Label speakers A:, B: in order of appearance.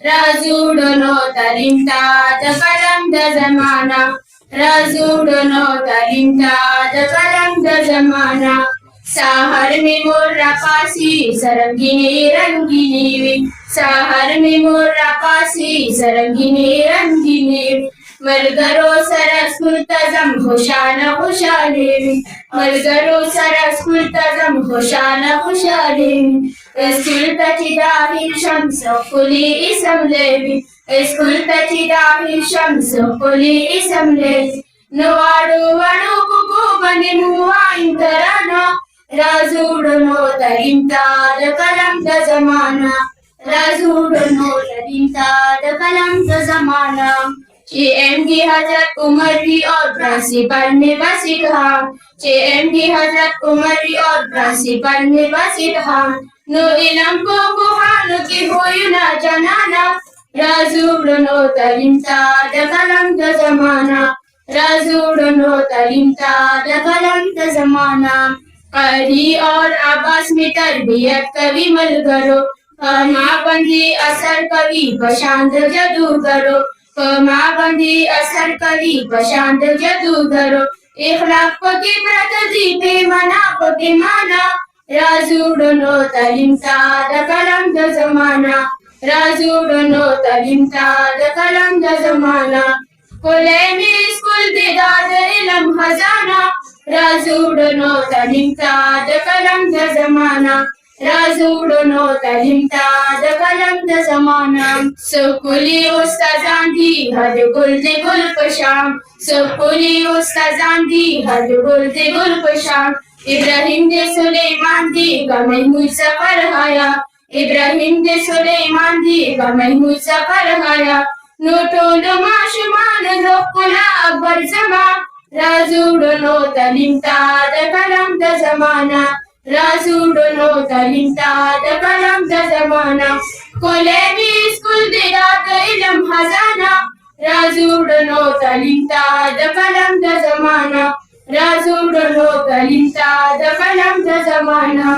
A: رازوړو تعلیم ته د قلم د زمانہ رازوړو تعلیم ته د قلم د زمانہ سحر می مور راپاسی سرنګینی رنگینی وی سحر می مور راپاسی سرنګینی رنگینی ملګرو سره سکول ته ځم خوشاله خوشاله وي ملګرو سره سکول ته ځم خوشاله خوشاله وي سکول ته چې داخل شم ښکلي اسم لوي سکول ته چې داخل شم ښکلي اسم لوي نو واړو واړو پکو باندې مو وایم ترانه رازوړو تعلیم ته د قلم د زمانہ رازوړو تعلیم ته د قلم د زمانہ CMD Hazrat Umar भी और प्रिंसिपल में बसिधान CMD Hazrat Umar भी और प्रिंसिपल में बसिधान नो इलम को बुहानो की होई ना जनाना राजुड़नो तालीम ता द कलम द जमाना राजुड़नो तालीम ता द कलम द जमाना करी और आवास में तरबियत कवि मलगरो माँ बंदी असर कवि बशांत जादूगरो माँ बंदी असर कवि बशांत जादूगरो इखलाक पके प्रतजी पे मना पके माना राजुड़नो तालीम ता द कलम द जमाना राजुड़नो तालीम ता द कलम द जमाना कोले में स्कूल दिदाद इलम खजाना राजुड़नो तालीम ता द कलम द जमाना राजुड़नो तालीम ता द कलम द जमाना सुकुली उस्तादान दी हर गुल दे गुल पशाम सुकुली उस्तादान दी हर गुल दे गुल पशाम इब्राहिम दे सुलेमान दी का महमूद सफर हाया इब्राहिम दे सुलेमान दी का महमूद सफर हाया नोटोलो माशुमान लोकुला अकबर जमा राजुड़नो तालीम ता द कलम द जमाना राजुड़नो तालीम ता द कलम द जमाना कोले भी स्कूल दिदात इलम खजाना राजुड़नो तालीम ता द कलम द जमाना राजुड़नो तालीम ता द कलम द जमाना